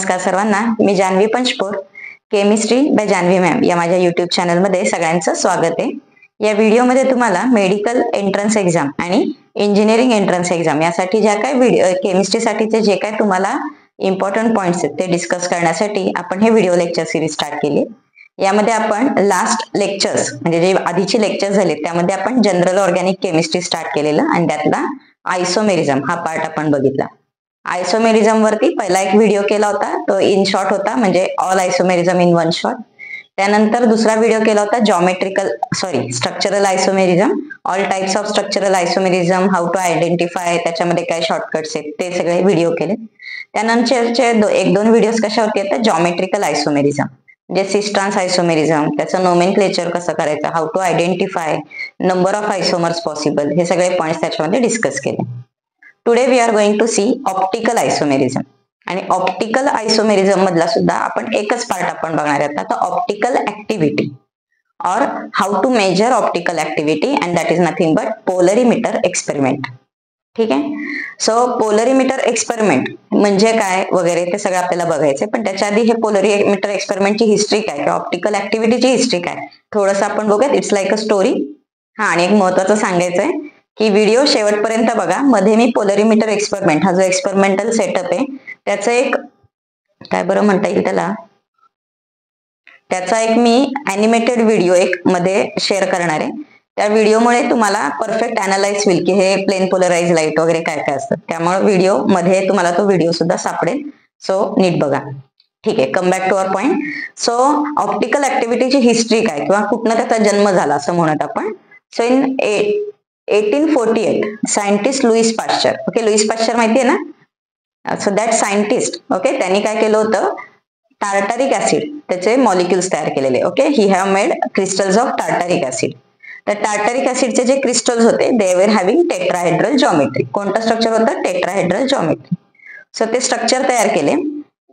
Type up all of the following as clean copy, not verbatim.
नमस्कार सर्वांना, मी Janhavi Panchpor, chemistry by Janhavi ma'am या माझ्या युट्यूब चॅनलमध्ये सगळ्यांचं स्वागत आहे. या व्हिडिओमध्ये तुम्हाला मेडिकल एंट्रन्स एक्झाम आणि इंजिनिअरिंग एंट्रन्स एक्झाम यासाठी ज्या काय केमिस्ट्रीसाठीचे जे काय तुम्हाला इम्पॉर्टंट पॉइंट्स आहेत ते डिस्कस करण्यासाठी आपण हे व्हिडिओ लेक्चर सिरीज स्टार्ट केली. यामध्ये आपण लास्ट लेक्चर्स म्हणजे जे आधीचे लेक्चर झाले त्यामध्ये आपण जनरल ऑर्गॅनिक केमिस्ट्री स्टार्ट केलेलं आणि त्यातला आयसोमेरिझम हा पार्ट आपण बघितला. आयसोमेरिझम वरती पहिला एक व्हिडिओ केला होता, तो इन शॉर्ट होता, म्हणजे all isomerism in one shot. त्यानंतर दुसरा व्हिडिओ केला होता structural isomerism, all types of structural isomerism, how to identify, त्याच्यामध्ये काय शॉर्टकट्स आहेत ते सगळे व्हिडिओ केले. त्यानंतरचे एक दोन व्हिडिओ कशावरती येतात, जॉमेट्रिकल आयसोमेरिझम म्हणजे सिस्ट्रान्स आयसोमेरिझम, त्याचं नोमेनक्लेचर कसं करायचं, how to identify, number of isomers possible, हे सगळे पॉइंट्स त्याच्यामध्ये डिस्कस केले. Today we are going to see optical isomerism. आणि ऑप्टिकल आयसोमेरिझम मधला सुद्धा आपण एकच पार्ट आपण बघणार आहोत आता, ऑप्टिकल ऍक्टिव्हिटी और how to measure optical activity and that is nothing but polarimeter experiment. ठीक आहे. सो पोलरीमीटर एक्सपेरिमेंट म्हणजे काय वगैरे ते सगळं आपल्याला बघायचंय, पण त्याच्या आधी हे पोलरीमीटर एक्सपेरिमेंटची हिस्ट्री काय किंवा ऑप्टिकल ऍक्टिव्हिटीची हिस्ट्री काय थोडंसं आपण बघूयात. It's like a story. आणि एक महत्वाचं सांगायचंय की व्हिडिओ शेवटपर्यंत बघा. मध्ये मी पोलरीमीटर एक्सपेरिमेंट हा जो एक्सपेरिमेंटल सेटअप आहे त्याचं एक काय बरं म्हणता येईल त्याचा एक मी ॲनिमेटेड व्हिडिओ एक मध्ये शेअर करणार आहे. त्या व्हिडिओमुळे तुम्हाला परफेक्ट अनालाइज होईल की हे प्लेन पोलराइज लाईट वगैरे काय काय असतात. त्यामुळे व्हिडिओ मध्ये तुम्हाला तो व्हिडिओ सुद्धा सापडेल. सो नीट बघा. ठीक आहे, come back to our point. So optical ऍक्टिव्हिटीची हिस्ट्री काय किंवा कुठनं त्याचा जन्म झाला असं म्हणत आपण. So in 1848 scientist Louis Pasteur, okay, Louis Pasteur माहिती आहे ना. सो दॅट सायंटिस्ट, ओके, त्यांनी काय केलं होतं, टार्टारिक ऍसिड त्याचे मॉलिक्युल्स तयार केलेले. Okay, he have made crystals of tartaric acid. तर टार्टारिक ऍसिडचे जे क्रिस्टल्स होते दे वर हॅव्हिंग टेट्राहेड्रल जॉमेट्री. कोणतं स्ट्रक्चर होतं, टेट्राहेड्रल जॉमेट्री. सो ते स्ट्रक्चर तयार केले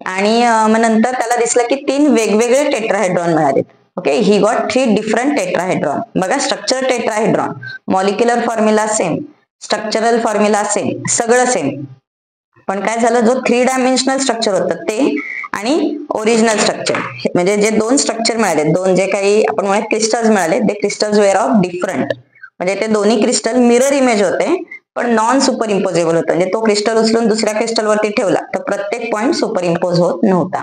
आणि मग नंतर त्याला दिसलं की 3 वेगवेगळे टेट्राहेड्रॉन मिळाले. Okay, he got 3 different tetrahedron. बघा, structure tetrahedron, molecular formula same, structural formula same, सगळं सेम. पण काय झालं, जो 3 डायमेन्शनल स्ट्रक्चर होतं ते आणि ओरिजिनल स्ट्रक्चर म्हणजे जे 2 स्ट्रक्चर मिळाले, 2 जे काही आपण म्हणूया क्रिस्टल्स मिळाले, ते क्रिस्टल्स वेअर ऑफ डिफरंट. म्हणजे ते दोन्ही क्रिस्टल मिरर इमेज होते पण नॉन सुपर इम्पोजेबल होतं. म्हणजे तो क्रिस्टल उचलून दुसऱ्या क्रिस्टल वरती ठेवला तर प्रत्येक पॉइंट सुपर इम्पोज होत नव्हता.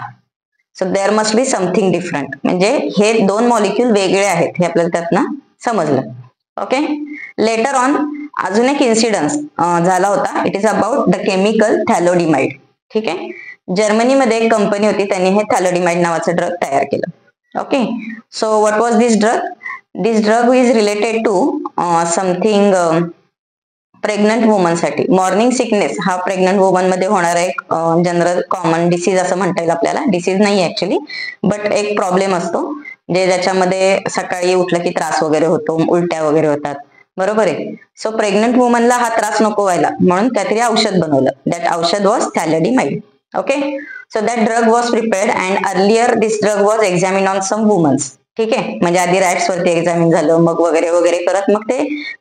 So there must be something different. म्हणजे हे 2 मॉलिक्यूल वेगळे आहेत हे आपल्याला त्यातनं समजलं. ओके, लेटर ऑन अजून एक इन्सिडन्स झाला होता. It is about the chemical thalidomide. ठीक आहे, जर्मनीमध्ये एक कंपनी होती, त्यांनी हे थॅलोडिमाइड नावाचं ड्रग तयार केलं. Okay, so what was this drug? This drug is related to something pregnant woman साठी. मॉर्निंग सिकनेस हा प्रेग्नंट वुमन मध्ये होणारा एक जनरल कॉमन डिसीज असं म्हणता येईल आपल्याला. डिसीज नाही ऍक्च्युली, बट एक प्रॉब्लेम असतो जे ज्याच्यामध्ये सकाळी उठलं की त्रास वगैरे होतो, उलट्या वगैरे होतात, बरोबर आहे. सो प्रेग्नंट वुमनला हा त्रास नको व्हायला म्हणून काहीतरी औषध बनवलं. दॅट औषध was thalidomide. Okay, so that drug was prepared and earlier this drug was examine on some womans. ठीक आहे, म्हणजे आधी रॅट्स वरती एक्झामिन झालं, मग वगैरे वगैरे करत मग ते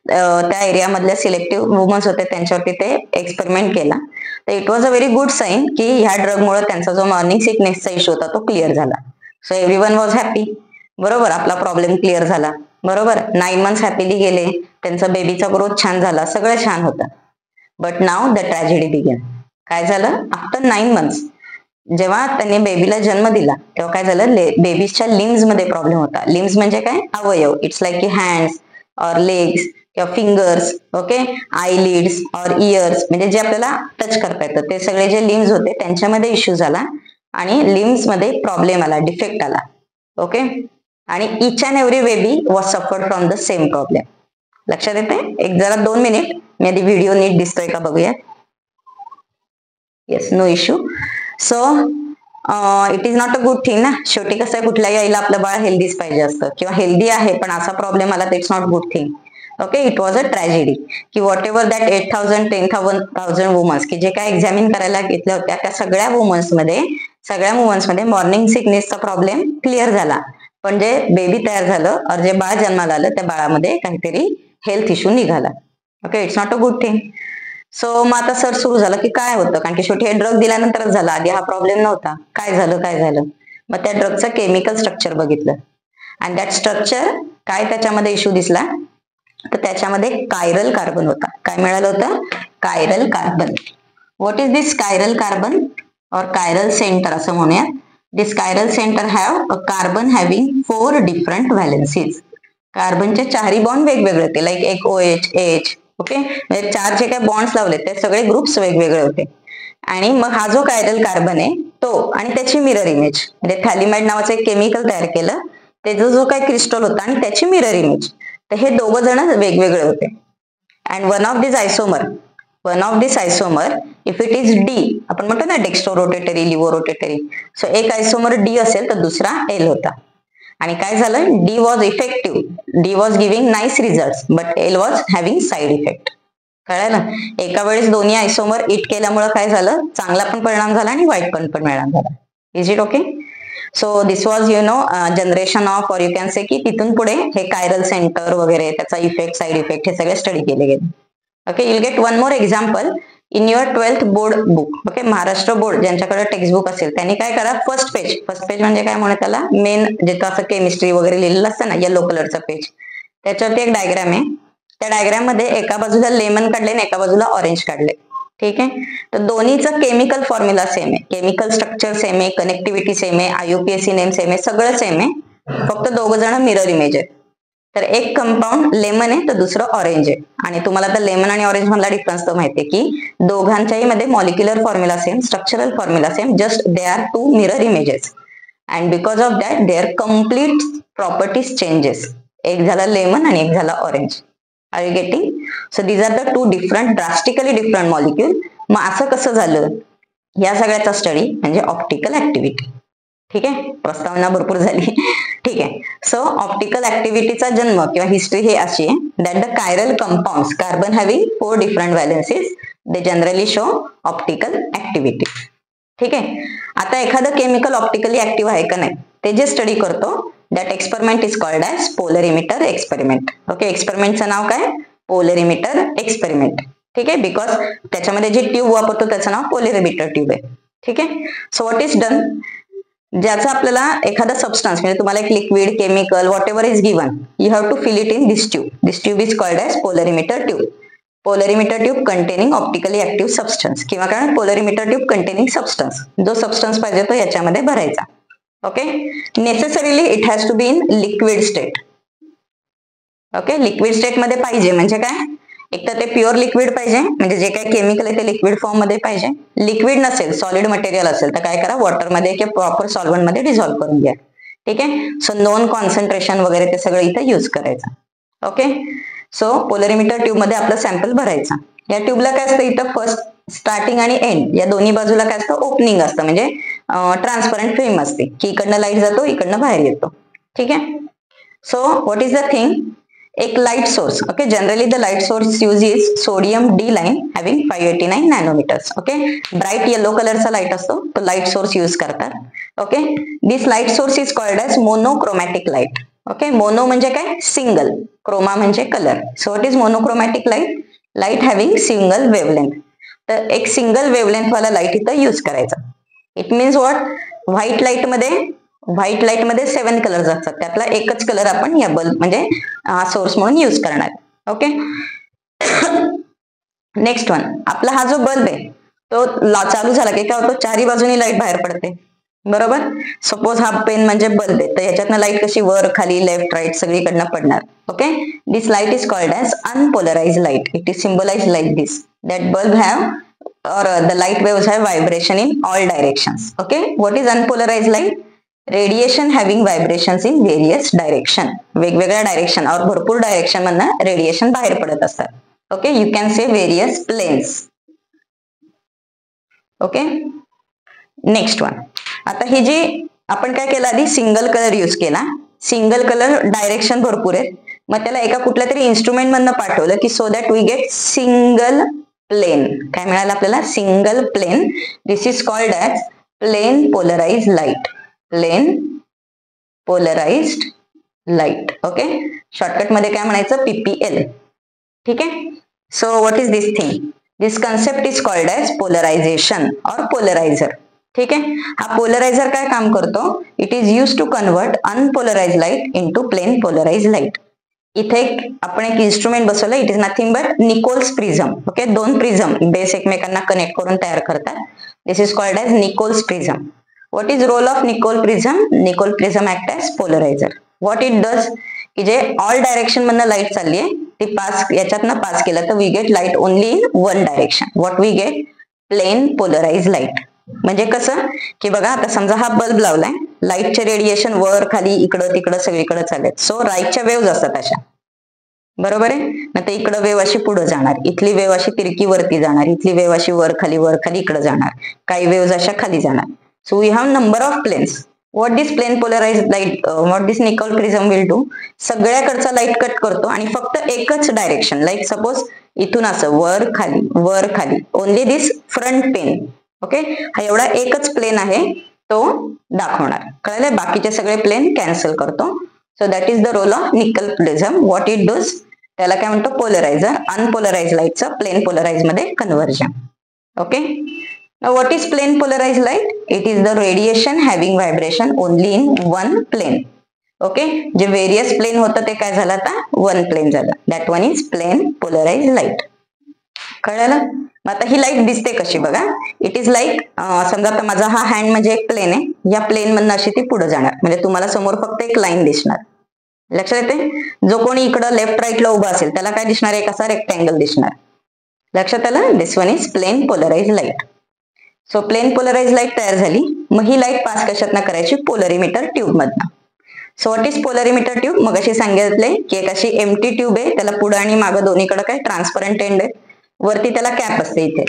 त्या एरियामधल्या सिलेक्टिव्ह वुमन्स होते त्यांच्यावरती ते एक्सपेरिमेंट केला. तर it was a very good sign की ह्या ड्रगमुळे त्यांचा जो मॉर्निंग सिकनेसचा इश्यू होता तो क्लिअर झाला. So everyone was happy. बरोबर, आपला प्रॉब्लेम क्लिअर झाला. बरोबर, 9 मंथ्स हॅपीली गेले, त्यांचा बेबीचा ग्रोथ छान झाला, सगळं छान होतं. But now the tragedy began. काय झालं, आफ्टर 9 मंथ्स जेव्हा त्यांनी बेबीला जन्म दिला तेव्हा काय झालं, बेबीच्या लिम्स मध्ये प्रॉब्लेम होता. लिम्स म्हणजे काय, अवयव. इट्स लाईक की हँड्स और लेग्स किंवा फिंगर्स, ओके, आयलिड्स और इयर्स म्हणजे जे आपल्याला टच करता येतं ते सगळे जे लिम्स होते त्यांच्यामध्ये इश्यू झाला आणि लिम्स मध्ये प्रॉब्लेम आला, डिफेक्ट आला. ओके, आणि each and every baby was suffered from the same problem. लक्षात येते? एक जरा 2 मिनिट मी आधी व्हिडिओ नीट दिसतोय का बघूया. Yes, no issue. So it is not a good thing ना. शेवटी कसं आहे, कुठल्याही आईला आपलं बाळ हेल्दीच पाहिजे असतं किंवा हेल्दी आहे पण असा प्रॉब्लेम आला तर it's not good thing. Okay, it was a tragedy की व्हॉट एव्हर दॅट 8,000 10,000 वुमन्स की जे काय एक्झामिन करायला घेतल्या होत्या त्या सगळ्या वुमन्समध्ये मॉर्निंग सिकनेसचा प्रॉब्लेम क्लिअर झाला. पण जे बेबी तयार झालं और जे बाळ जन्माला आलं त्या बाळामध्ये काहीतरी हेल्थ इश्यू निघाला. Okay, it's not a good thing. So मग आता सर्च सुरू झालं की काय होतं, कारण की शेवटी हे ड्रग दिल्यानंतरच झाला, आधी हा प्रॉब्लेम नव्हता. काय झालं मग त्या ड्रगचं केमिकल स्ट्रक्चर बघितलं आणि दॅट स्ट्रक्चर काय त्याच्यामध्ये इश्यू दिसला, तर त्याच्यामध्ये कायरल कार्बन होता. काय मिळालं होतं? Chiral carbon. What is this chiral carbon और कायरल सेंटर असं म्हणूयात. This chiral center have a carbon having 4 different valencies. कार्बनचे चारही बॉन्ड वेगवेगळे होते, लाईक एक OH H. ओके, म्हणजे 4 जे काही बॉन्ड्स लावले ते सगळे ग्रुप्स वेगवेगळे होते. आणि मग हा जो कायरल कार्बन आहे तो आणि त्याची मिरर इमेज, म्हणजे थॅलिमाइड नावाचं एक केमिकल तयार केलं, त्याचा जो काही क्रिस्टल होता आणि त्याची मिरर इमेज, तर हे दोघं जण वेगवेगळे होते. And one of this isomer if it is D, आपण म्हणतो ना dextro rotatory, levo rotatory, so एक आयसोमर डी असेल तर दुसरा एल होता. आणि काय झालं, D was effective, D was giving nice result, but L was having side effect. कळलं? एका वेळेस दोन्ही आयसोमर इट केल्यामुळे काय झालं, चांगला पण परिणाम झाला आणि वाईट पण परिणाम झाला. Is it okay? So this was generation of, और यू कॅन से की तिथून पुढे हे कायरल सेंटर वगैरे त्याचा इफेक्ट, साईड इफेक्ट हे सगळे स्टडी केले गेले. Okay, you'll get one more example in your 12th board book. Okay, Maharashtra board ज्यांच्याकडे टेक्स्टबुक असेल त्यांनी काय करा, फर्स्ट पेज म्हणजे काय म्हणून त्याला, मेन जिथं असं केमिस्ट्री वगैरे लिहिलेलं असतं ना, येलो कलरचं पेज, त्याच्यावरती एक डायग्राम आहे. त्या डायग्राम मध्ये एका बाजूला लेमन काढले आणि एका बाजूला ऑरेंज काढले. ठीक आहे, तर दोन्हीचं केमिकल फॉर्म्युला सेम आहे, केमिकल स्ट्रक्चर सेम आहे, कनेक्टिव्हिटी सेम आहे, IUPAC नेम सेम आहे, सगळं सेम आहे, फक्त दोघं जण मिरर इमेज आहे. तर एक कंपाऊंड लेमन आहे तर दुसरं ऑरेंज आहे. आणि तुम्हाला तर लेमन आणि ऑरेंज मधला डिफरन्स तर माहिती आहे की दोघांच्याही मध्ये molecular formula same, structural formula same, just they are 2 mirror images. And because of that their complete properties changes. एक झाला लेमन आणि एक झाला orange. Are you getting? So these are the 2 different, drastically different molecule. मग असं कसं झालं, या सगळ्याचा स्टडी म्हणजे ऑप्टिकल ऍक्टिव्हिटी. ठीक आहे, प्रस्तावना भरपूर झाली. ठीक आहे, सो ऑप्टिकल ऍक्टिव्हिटीचा जन्म किंवा हिस्ट्री हे अशी आहे that the chiral compounds carbon having 4 different valencies they generally show optical activity. ठीक आहे, आता एखादं केमिकल ऑप्टिकली ऍक्टिव्ह आहे का नाही ते जे स्टडी करतो, that experiment is called as polarimeter experiment. Okay, एक्सपेरिमेंटचं नाव काय? Polarimeter experiment. ठीक आहे, बिकॉज त्याच्यामध्ये जे ट्यूब वापरतो त्याचं नाव पोलरिमीटर ट्यूब आहे. ठीक आहे, सो व्हॉट इज डन, ज्याचा आपल्याला एखादा सबस्टन्स म्हणजे तुम्हाला एक liquid, chemical, whatever is given, you have to fill it in this tube. This tube is called as polarimeter tube. Polarimeter tube containing optically active substance, किंवा काय polarimeter tube containing substance, जो substance पाहिजे तो याच्यामध्ये भरायचा. Okay, necessarily it has to be in liquid state. Okay, liquid state मध्ये पाहिजे म्हणजे काय, एक तर ते प्युअर लिक्विड पाहिजे, म्हणजे जे काही केमिकल आहे ते लिक्विड फॉर्म मध्ये पाहिजे. लिक्विड नसेल, सॉलिड मटेरियल असेल तर काय करा, वॉटर मध्ये किंवा प्रॉपर सॉल्व्हंट मध्ये डिझॉल्व्ह करून घ्या. ठीक आहे, सो नॉन कॉन्सन्ट्रेशन वगैरे ते सगळं इथं युज करायचं. ओके, सो पोलरिमीटर ट्यूब मध्ये आपलं सॅम्पल भरायचा. या ट्यूबला काय असतं, इथं फर्स्ट, स्टार्टिंग आणि एंड या दोन्ही बाजूला काय असतं, ओपनिंग असतं, म्हणजे ट्रान्सपरंट फिल्म असते की इकडनं लाईट जातो, इकडनं बाहेर येतो. ठीक आहे, so what is the thing, एक light source. Okay, generally the light source use is sodium D line having 589 nanometers. Okay, bright yellow कलरचा लाईट असतो तो लाईट सोर्स यूज करतात. Okay, this light source is called as monochromatic light. Okay, mono म्हणजे काय, single, chroma म्हणजे colour. So what is monochromatic light, light having single wavelength. तर एक single wavelength वाला लाईट इथं यूज करायचा. It means what, white light मध्ये 7 colours असतात, त्यातला एकच कलर आपण या बल्ब म्हणजे सोर्स म्हणून यूज करणार. ओके, नेक्स्ट वन, आपला हा जो बल्ब आहे तो चालू झाला की काय होतं, चारी बाजूनी लाईट बाहेर पडते. बरोबर, सपोज हा पेन म्हणजे बल्ब आहे, तर याच्यातनं लाईट कशी वर खाली लेफ्ट राईट सगळीकडनं पडणार. Okay, this light is called as unpolarized light. It is symbolized like this, that bulb have or the light waves have vibration in all directions. Okay, what is unpolarized light, radiation having vibrations in various direction. वेगवेगळ्या direction और भरपूर direction मधनं radiation बाहेर पडत असतात. Okay, you can say various planes. Okay, next one, आता ही जी आपण काय केलं, आधी सिंगल कलर यूज केला. सिंगल कलर डायरेक्शन भरपूर आहेत, मग त्याला एका कुठल्या तरी इन्स्ट्रुमेंट मधनं पाठवलं की so that we get single plane. काय मिळालं आपल्याला, single plane. This is called as plane polarised light. Plane polarised light. Okay, shortcut मध्ये काय म्हणायचं, PPL. ठीक आहे, so what is this thing, this concept is called as polarisation और polariser. ठीक आहे. हा पोलरायझर काय काम करतो? It is use to convert unpolarise light into plane polarise light. इथे आपण एक इन्स्ट्रुमेंट बसवलं. It is nothing but Nicol's prism. Okay, दोन प्रिझम बेस एकमेकांना कनेक्ट करून तयार करतात. This is called as Nicol's prism. What is role of Nicol prism? Nicol prism act as polarizer. What it does, की जे all direction मधनं light चालली आहे ती पास याच्यातनं पास केलं तर we get light only in one direction. What we get? Plane polarise light. म्हणजे कसं की बघा, आता समजा हा बल्ब लावलाय, लाईटचे रेडिएशन वर खाली इकडं तिकडं सगळीकडे चालेल. सो राईटच्या वेव्ज असतात अशा, बरोबर आहे ना. तर इकडं वेव अशी पुढे जाणार, इथली वेव अशी तिरकी वरती जाणार, इथली वेव अशी वर खाली इकडे जाणार, काही वेव्ज अशा खाली जाणार. So we have number of planes. What this plane polarise light, what this Nicol prism will do? सगळ्याकडचा लाईट कट करतो आणि फक्त एकच डायरेक्शन, लाईक सपोज इथून असं वर खाली, ओनली दिस फ्रंट पेन. ओके, हा एवढा एकच प्लेन आहे तो दाखवणार. कळलं? बाकीचे सगळे प्लेन कॅन्सल करतो. So that is the role of Nicol prism. What it does? त्याला काय म्हणतो? पोलरायझर. अनपोलराइज लाईटचं प्लेन पोलराइज मध्ये conversion. Okay, now what is plane polarized light? It is the radiation having vibration only in one plane. Okay, जे various plane होतं ते काय झालं? आता वन प्लेन झालं. That one is plane polarise light. कळलं? मग आता ही लाईट दिसते कशी बघा. इट इज लाईक, समजा आता माझा हा हँड म्हणजे एक प्लेन आहे, या प्लेन मधनं अशी ती पुढे जाणार. म्हणजे तुम्हाला समोर फक्त एक लाईन दिसणार. लक्षात येते? जो कोणी इकडं लेफ्ट राईटला उभा असेल त्याला काय दिसणार? एक असा रेक्टँगल दिसणार. लक्षात आलं? This one is plane polarise light. So plane polarise light तयार झाली. मग ही लाईट पास कशातनं करायची? पोलरीमीटर ट्यूब मधनं. So what is polarimeter tube? मग अशी सांगितले की एक अशी एम्प्टी ट्यूब आहे, त्याला पुढे आणि मागं दोन्हीकडे काय ट्रान्सपरंट एंड आहे, वरती त्याला कॅप असते इथे.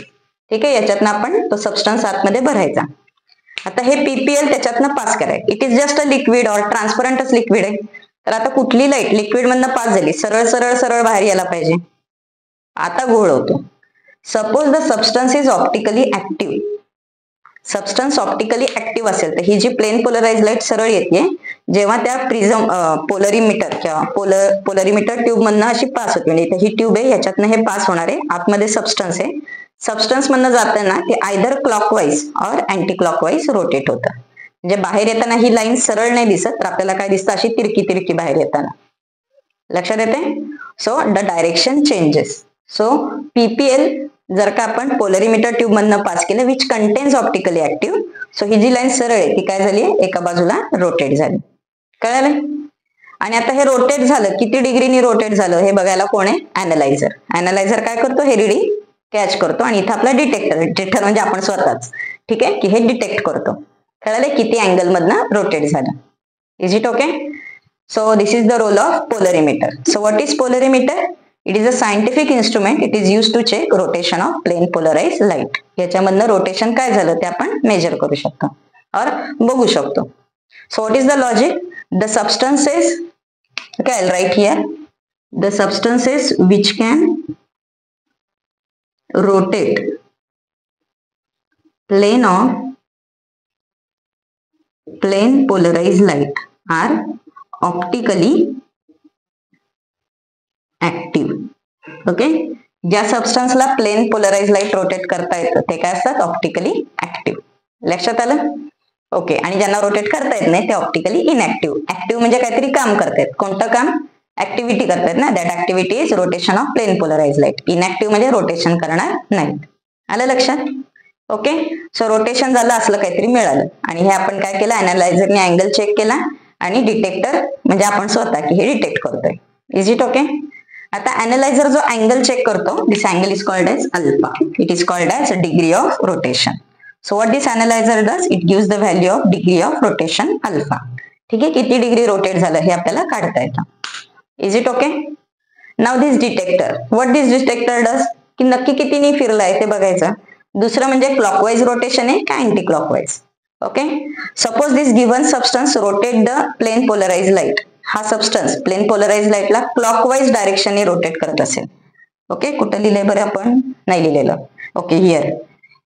ठीक आहे, याच्यातनं आपण तो सबस्टन्स आतमध्ये भरायचा. आता हे पीपीएल त्याच्यातनं पास करायचं. It is just a liquid और ट्रान्सपरंटच लिक्विड आहे. तर आता कुठली लाईट लिक्विड मधनं पास झाली, सरळ सरळ सरळ बाहेर यायला पाहिजे. आता घोळ होतो. Suppose the substance is optically active. Substance optically active असेल तर ही जी प्लेन पोलराइज लाईट सरळ येते, जेव्हा त्या प्रिझम पोलरीमीटर किंवा पोलरीमीटर ट्यूब मधनं अशी पास होते. म्हणजे ही ट्यूब आहे, याच्यातनं हे पास होणार आहे. आतमध्ये सबस्टन्स आहे. सबस्टन्स मधनं जाताना ते आयदर क्लॉकवाईज और अँटी क्लॉकवाईज रोटेट होतं. म्हणजे बाहेर येताना ही लाईन सरळ नाही दिसत, तर आपल्याला काय दिसतं? अशी तिरकी बाहेर येताना. लक्षात येते? So the direction changes. So PPL जर का आपण पोलरीमीटर ट्यूब मधनं पास केलं which contains optically active, so ही जी लाईन सरळ आहे ती काय झाली? एका बाजूला रोटेट झाली. कळलं? आणि आता हे रोटेट झालं, किती डिग्रीनी रोटेट झालं हे बघायला कोण आहे? अॅनालायझर. अॅनालायझर काय करतो? हे रीडिंग कॅच करतो आणि इथं आपला डिटेक्टर म्हणजे आपण स्वतःच. ठीक आहे, की हे डिटेक्ट करतो. कळलं? किती अँगल मधनं रोटेट झालं. Is it okay? So this is the role of polarimeter. So what is polarimeter? It is a scientific instrument. It is use to check rotation of plane polarise light. याच्यामधनं rotation काय झालं ते आपण major करू शकतो और बघू शकतो. So what is the logic? The substances, okay, I'll write here, the substances which can rotate plane polarized light are optically active. Okay, ज्या सबस्टन्सला प्लेन पोलराइज लाईट रोटेट करता येतं ते काय असतात? Optically active. लक्षात आलं? ओके, आणि ज्यांना रोटेट करता येत नाही ते ऑप्टिकली इनऍक्टिव्ह. ऍक्टिव्ह म्हणजे काहीतरी काम करतायत. कोणतं काम? ऍक्टिव्हिटी करतायत ना. That activity is rotation of plane polarise light. Inactive म्हणजे रोटेशन करणार नाहीत. आलं लक्षात? ओके, सो रोटेशन झालं, असलं काहीतरी मिळालं आणि हे आपण काय केलं? अॅनालायझरने अँगल चेक केला आणि डिटेक्टर म्हणजे आपण स्वतः की हे डिटेक्ट करतोय. Is it okay? आता अॅनालायझर जो अँगल चेक करतो, this angle is called as alpha. It is called as degree of rotation. So what this analyser does? It gives the value of degree of rotation alpha. ठीक आहे, किती degree rotate झालं हे आपल्याला काढता येतं. Is it okay? Now this detector. What this detector does? की नक्की कितीने फिरलाय ते बघायचं. दुसरं म्हणजे क्लॉकवाईज रोटेशन आहे का anti clockwise. Okay, suppose this given substance rotate the plane polarise light. हा सबस्टन्स प्लेन पोलराइज लाईटला क्लॉकवाईज डायरेक्शनने रोटेट करत असेल. ओके, कुठं लिहिलंय बरं? आपण नाही लिहिलेलं. Okay, here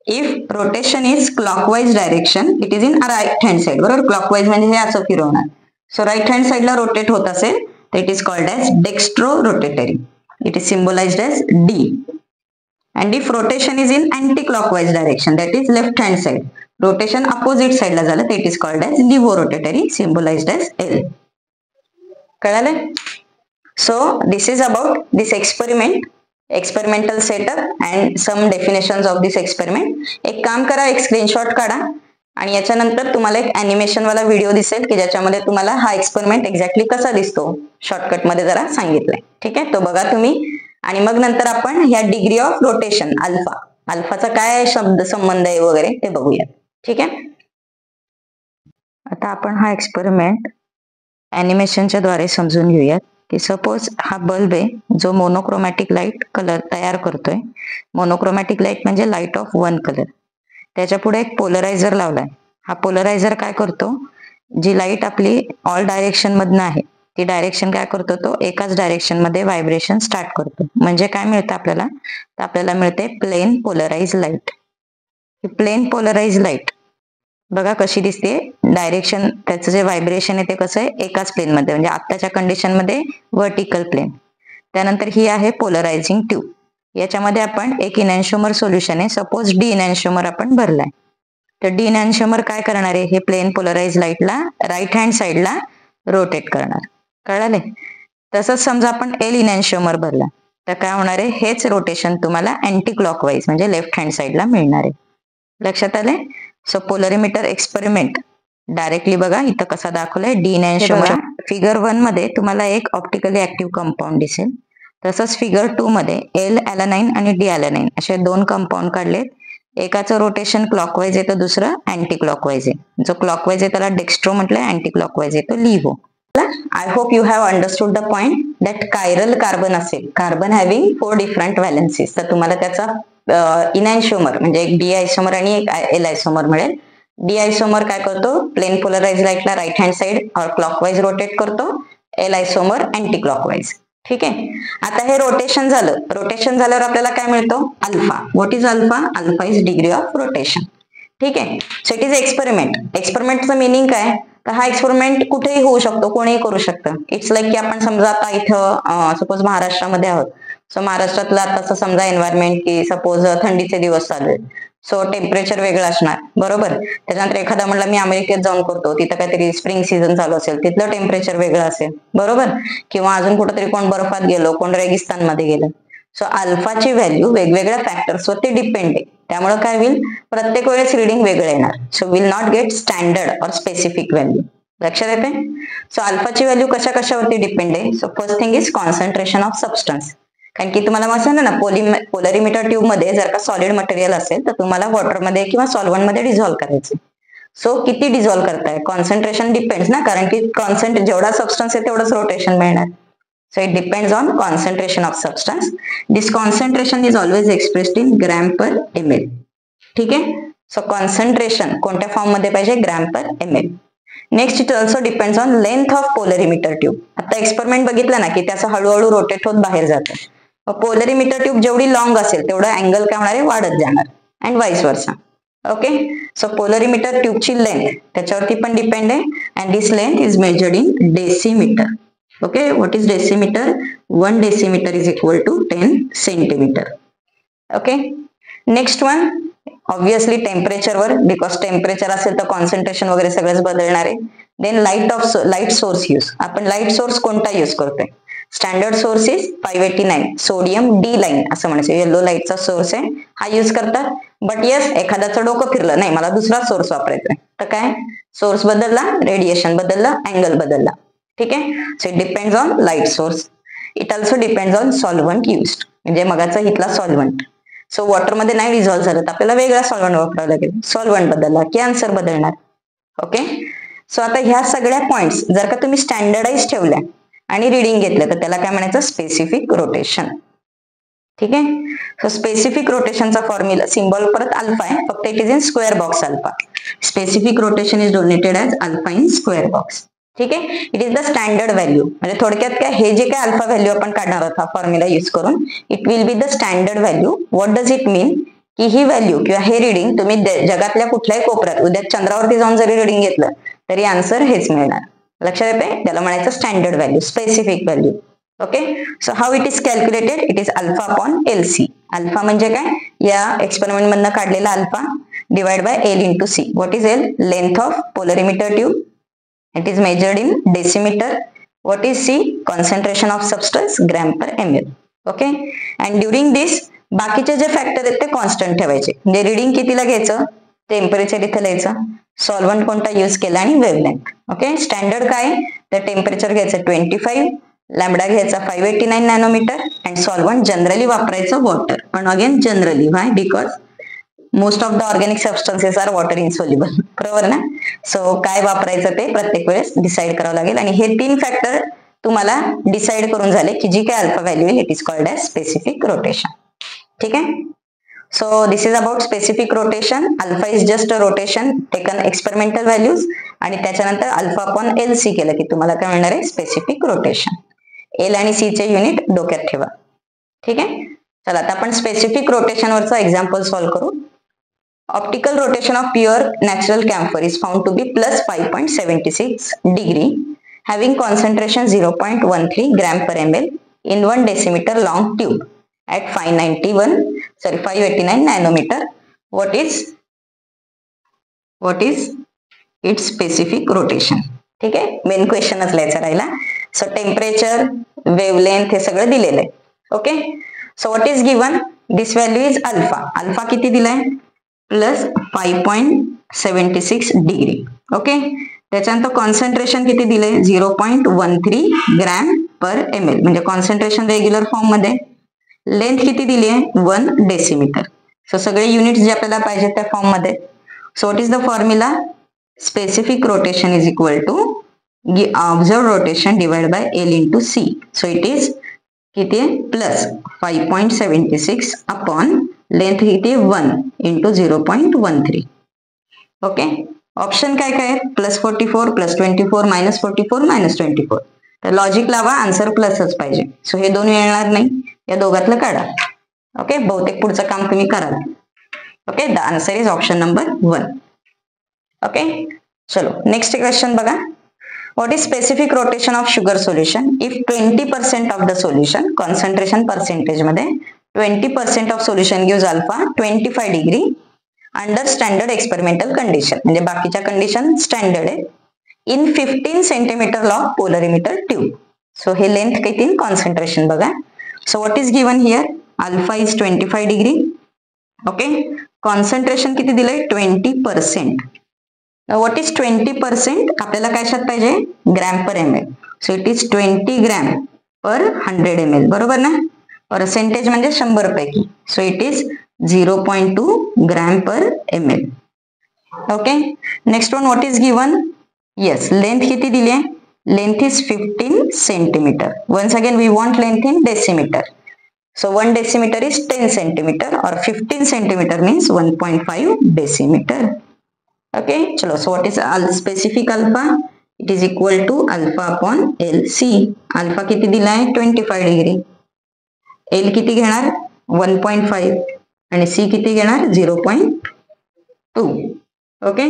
if rotation is clockwise direction it is in right hand side. बरोबर, क्लॉकवाईज म्हणजे हे असं फिरवणार. सो राईट हँड साइडला रोटेट होत असेल तर it is called as dextro rotatory. It is symbolized age D. And if rotation is in anti clockwise direction that is left hand side, rotation opposite साइडला झालं ते it is called as levo rotatory, symbolized as L. कळालं? So this is about this experiment, experimental setup and some definitions of this experiment. एक काम करा, एक screenshot काढा आणि याच्यानंतर तुम्हाला एक अॅनिमेशन वाला व्हिडिओ दिसेल की ज्याच्यामध्ये तुम्हाला हा एक्सपेरिमेंट एक्झॅक्टली कसा दिसतो शॉर्टकट मध्ये जरा सांगितलंय. ठीक आहे, तो बघा तुम्ही. आणि मग नंतर आपण ह्या डिग्री ऑफ रोटेशन अल्फा, अल्फाचा काय शब्द संबंध आहे वगैरे ते बघूया. ठीक आहे, आता आपण हा एक्सपेरिमेंट अॅनिमेशनच्या द्वारे समजून घेऊयात की सपोज हा बल्ब आहे जो मोनोक्रोमॅटिक लाईट कलर तयार करतोय. मोनोक्रोमॅटिक लाईट म्हणजे लाईट ऑफ वन कलर. त्याच्या पुढे एक पोलरायझर लावलाय. हा पोलरायझर काय करतो, जी लाईट आपली ऑल डायरेक्शन मधनं आहे ती डायरेक्शन काय करतो, तो एकाच डायरेक्शन मध्ये व्हायब्रेशन स्टार्ट करतो. म्हणजे काय मिळतं आपल्याला, तर आपल्याला मिळते plane polarise light. Plane polarise light बघा कशी दिसते, डायरेक्शन त्याचं जे व्हायब्रेशन आहे ते कसं आहे, एकाच प्लेन मध्ये, म्हणजे आत्ताच्या कंडिशन मध्ये व्हर्टिकल प्लेन. त्यानंतर ही आहे पोलरायझिंग ट्यूब. याच्यामध्ये आपण एक इनॅन्शिओमर सोल्युशन आहे, सपोज डी इनॅन्शिओमर आपण भरलाय. तर डी इनॅन्शिओमर काय करणार आहे, हे प्लेन पोलराइज लाईटला राईट हँड साइडला रोटेट करणार. कळाले? तसंच समजा आपण एल इनॅन्शिओमर भरला तर काय होणार आहे, हेच रोटेशन तुम्हाला अँटी क्लॉकवाईज म्हणजे लेफ्ट हँड साइडला मिळणार आहे. लक्षात आले? सो पोलरिमीटर एक्सपेरिमेंट डायरेक्टली बघा इथं कसा दाखवलाय, डी इनॅन्शिओमर. फिगर 1 मध्ये तुम्हाला एक ऑप्टिकली ऍक्टिव्ह कंपाऊंड दिसेल. तसंच फिगर 2 मध्ये एल ॲलानाइन आणि डी ॲलानाइन असे दोन कंपाऊंड काढलेत. एकाचं रोटेशन क्लॉकवाईज आहे तर दुसरं अँटी क्लॉकवाईज आहे. जो क्लॉकवाईज आहे त्याला डेक्स्ट्रो म्हटलंय, अँटी क्लॉकवाईज आहे तो levo. I hope you have understood the point that chiral carbon असेल, कार्बन हॅव्हिंग 4 डिफरंट व्हॅलन्सीज, तर तुम्हाला त्याचा इनॅन्शिओमर म्हणजे एक डी आयसोमर आणि एक एल आयसोमर मिळेल. डी आयसोमर काय करतो, प्लेन पोलराइज लाईटला राईट हँड साइड और क्लॉकवाईज रोटेट करतो. L isomer anti clockwise. ठीक आहे, आता हे रोटेशन झालं. रोटेशन झाल्यावर आपल्याला काय मिळतो, alpha. What is alpha? Alpha is degree of rotation. ठीक आहे, सो इट इज एक्सपेरिमेंट. एक्सपेरिमेंटचं मिनिंग काय, तर हा एक्सपेरिमेंट कुठेही होऊ शकतो, कोणीही करू शकतं. इट्स लाईक की आपण समजा आता इथं सपोज महाराष्ट्रामध्ये आहोत. सो महाराष्ट्रातलं आता समजा एन्व्हायरमेंट की सपोज थंडीचे दिवस चालू आहेत, सो टेम्परेचर वेगळं असणार, बरोबर. त्याच्यानंतर एखादा म्हणला मी अमेरिकेत जाऊन करतो, तिथं काहीतरी स्प्रिंग सीझन चालू असेल, तिथलं टेम्परेचर वेगळं असेल, बरोबर. किंवा अजून कुठेतरी कोण बर्फात गेलो, कोण रेगिस्तानमध्ये गेलं. सो अल्फाची व्हॅल्यू वेगवेगळ्या फॅक्टर्सवरती डिपेंड आहे. त्यामुळे काय होईल, प्रत्येक वेळेस रिडिंग वेगळं येणार. So will not gate standard और स्पेसिफिक व्हॅल्यू. लक्षात येते? सो अल्फाची व्हॅल्यू कशा कशावरती डिपेंड आहे. So first thing is concentration of substance. कारण की तुम्हाला मग सांगा ना, पोलरिमीटर ट्यूब मध्ये जर का सॉलिड मटेरियल असेल तर तुम्हाला वॉटरमध्ये किंवा सॉल्व्हंट मध्ये डिझॉल्व्ह करायचे. सो किती डिझॉल्व्ह करताय, कॉन्सन्ट्रेशन डिपेंड्स ना, कारण की जेवढा सबस्टन्स आहे तेवढंच रोटेशन मिळणार. So it depends on concentration of substance. This concentration is always expressed in gram per ml. ठीक आहे, सो कॉन्सन्ट्रेशन कोणत्या फॉर्म मध्ये पाहिजे, gram per ml. Next it also depends on length of polarimeter tube. आता experiment बघितलं ना की त्याचं हळूहळू रोटेट होत बाहेर जातं. पोलरिमीटर ट्यूब जेवढी लॉंग असेल तेवढं अँगल काय होणार आहे, वाढत जाणार, and vice versa. Okay, so polarimeter ट्यूबची लेंथ त्याच्यावरती पण डिपेंड आहे, and this length is measured in decimetre. Okay, what is decimeter? 1 decimeter is equal to 10 centimeter. Okay, next one obviously temperature वर, because temperature असेल तर concentration वगैरे सगळंच बदलणार आहे. Then light source use. आपण लाईट सोर्स कोणता यूज करतोय, standard source is 589 sodium D line असं म्हणायचं, येलो लाईटचा सोर्स आहे हा यूज करतात. बट येस, एखाद्याचं डोकं फिरलं, नाही मला दुसरा सोर्स वापरायचा तर काय, सोर्स बदलला, रेडिएशन बदलला, अँगल बदलला. ठीक आहे, so it depends on light source. It also depends on solvent used, म्हणजे मगाचा इथला सॉल्व्हंट. सो वॉटरमध्ये नाही डिझॉल्व्ह झालं तर आपल्याला वेगळा सॉल्व्हंट वापरावा लागेल. सॉल्व्हंट बदलला की आन्सर बदलणार. ओके, सो आता ह्या सगळ्या पॉइंट्स जर का तुम्ही स्टँडर्डाइज ठेवल्या आणि रिडिंग घेतलं तर त्याला काय म्हणायचं, स्पेसिफिक रोटेशन. ठीक आहे, सो स्पेसिफिक रोटेशनचा फॉर्म्युला सिम्बॉल परत अल्फा आहे, फक्त it is in square box alpha. Specific rotation is donated as alpha in square box. ठीक आहे, it is the standard value. म्हणजे थोडक्यात काय, हे जे काय अल्फा व्हॅल्यू आपण काढणार आहोत फॉर्म्युला यूज करून, it will be the standard value. What does it mean, की ही व्हॅल्यू किंवा हे रिडिंग तुम्ही जगातल्या कुठल्याही कोपऱ्यात उद्या चंद्रावरती जाऊन जरी रिडिंग घेतलं तरी आन्सर हेच मिळणार. लक्षात येते, त्याला म्हणायचं standard value, specific value. Okay, so how it is calculated, it is alpha upon L C. Alpha म्हणजे काय, या एक्सपेरिमेंट मधनं काढलेला alpha divide by L into C. What is L, length of polarimeter tube, it is measured in decimeter. What is C, concentration of substance gram per ml. Okay, and during this बाकीचे जे factor आहेत ते constant ठेवायचे. म्हणजे reading कितीला घ्यायचं, temperature इथे लिहायचं, सॉल्व्हंट कोणता यूज केला आणि वेव्हलेंथ. ओके, स्टँडर्ड काय, तर टेम्परेचर घ्यायचं 25, लॅम्बडा घ्यायचा 589 नॅनोमीटर अँड सॉल्व्हंट जनरली वापरायचं वॉटर. पण again generally, why, because most of the organic substances are water insoluble. बरोबर ना. सो काय वापरायचं ते प्रत्येक वेळेस डिसाईड करावं लागेल. आणि हे 3 फॅक्टर तुम्हाला डिसाईड करून झाले की जी काय alpha value it is called as specific rotation. ठीक आहे. So this is about specific rotation. Alpha is just a rotation taken experimental values आणि त्याच्यानंतर अल्फा अपॉन एल सी केलं की तुम्हाला काय मिळणार आहे, स्पेसिफिक रोटेशन. एल आणि सी चे युनिट डोक्यात ठेवा. ठीक आहे. चला आता आपण स्पेसिफिक रोटेशन वरचा एक्झाम्पल सॉल्व्ह करू. Optical rotation of pure natural camphor is found to be plus 5.76 degree having concentration 0.13 gram per ml in 1 decimeter long tube at 589 nanometer. What is its specific rotation? ठीक आहे, main क्वेश्चनच लिहायचा राहिला. So temperature, wavelength हे सगळं दिलेलं आहे. Okay, so what is given, this value is alpha. Alpha किती दिलाय, प्लस 5.76 डिग्री. ओके, त्याच्यानंतर कॉन्सन्ट्रेशन किती दिले, 0.13 ग्रॅम पर ml म्हणजे कॉन्सन्ट्रेशन रेग्युलर फॉर्म मध्ये. लेंथ किती दिली आहे, 1 डेसिमीटर. सो सगळे युनिट्स जे आपल्याला पाहिजे त्या फॉर्म मध्ये. So what is the formula, specific rotation is equal to observe rotation divide by L into C. So it is किती आहे, प्लस 5.76 अपॉन लेंथ किती, 1 इंटू 0.13. ओके, ऑप्शन काय काय, प्लस 44, प्लस 24, मायनस 44, मायनस 24. तर logic लावा, answer प्लसच पाहिजे. So हे दोन येणार नाही, या दोघातलं काढा. ओके, बहुतेक पुढचं काम तुम्ही कराल. Okay, the answer is option number 1. Okay, चलो नेक्स्ट क्वेश्चन बघा. What is specific rotation of sugar solution if 20% of the solution, concentration percentage मध्ये 20% of solution gives alpha 25 degree under standard experimental condition. म्हणजे बाकीच्या condition standard आहे. In 15 centimetre log polarimeter tube. So हे length किती, concentration बघा. So what is given here, alpha is 25 degree. Okay, concentration किती दिलंय, 20%. What is 20%, आपल्याला काय शात पाहिजे, gram per ml. So it is 20 gram per 100 ml. बरोबर ना. पर्सेंटेज म्हणजे 100 पैकी. So it is 0.2 gram per ml. Okay, next one, what is given, yes length किती दिली आहे, length is 15 centimetre. Once again we want length in decimetre. So 1 decimetre is 10 centimetre और 15 centimetre means 1.5 decimetre. Okay, चलो so what is specific alpha, it is equal to alpha upon L C. Alpha किती दिलाय, 25 degree. L किती घेणार, 1.5 आणि C किती घेणार, 0.2. Okay,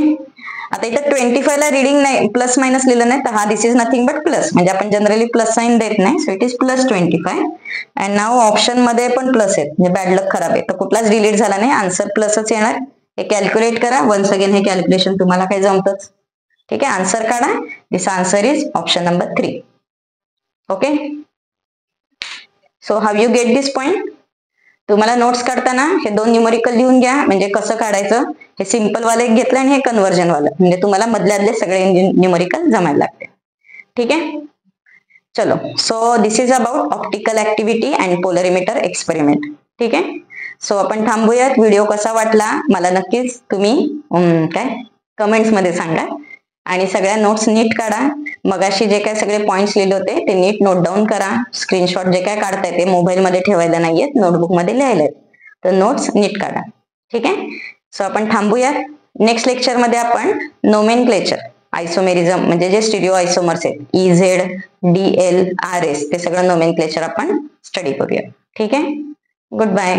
आता इथं 25 ला रिडिंग नाही, प्लस मायनस लिहिलं नाही, तर हा दिस इज नथिंग बट प्लस. म्हणजे आपण जनरली प्लस साइन देत नाही. So it is plus 25 and now option मध्ये पण प्लस आहेत, म्हणजे बॅड लक खराब आहे, तर कुठलाच डिलीट झाला नाही, आन्सर प्लसच येणार. हे कॅल्क्युलेट करा. वन्स अगेन हे कॅल्क्युलेशन तुम्हाला काय जमतच. ठीक आहे, आन्सर काढा. This answer is option number 3. Okay, so how you get this point. तुम्हाला नोट्स काढताना हे 2 न्यूमरिकल लिहून घ्या. म्हणजे कसं काढायचं, हे सिंपल वाले एक घेतलं आणि हे कन्व्हर्जन वालं, म्हणजे तुम्हाला मधल्यातले सगळे न्यूमरिकल जमायला लागते. ठीक आहे, चलो. So this is about optical activity and polarimeter experiment. ठीक आहे, सो आपण थांबूयात. व्हिडिओ कसा वाटला मला नक्कीच तुम्ही काय कमेंट्स मध्ये सांगा. आणि सगळ्या नोट्स नीट काढा. मगाशी जे काय सगळे पॉइंट्स लिहिले होते ते नीट नोट डाऊन करा. स्क्रीनशॉट जे काय काढताय ते मोबाईल मध्ये ठेवायला नाहीयेत, नोटबुक मध्ये लिहायला आहेत. तर नोट्स नीट काढा. ठीक आहे, सो आपण थांबूयात. नेक्स्ट लेक्चर मध्ये आपण नोमेनक्लेचर, आयसोमेरिझम म्हणजे जे स्टिरिओ आयसोमर्स आहेत, EZ, DL, RS, ते सगळं नोमेनक्लेचर आपण स्टडी करूया. ठीक आहे, गुड बाय.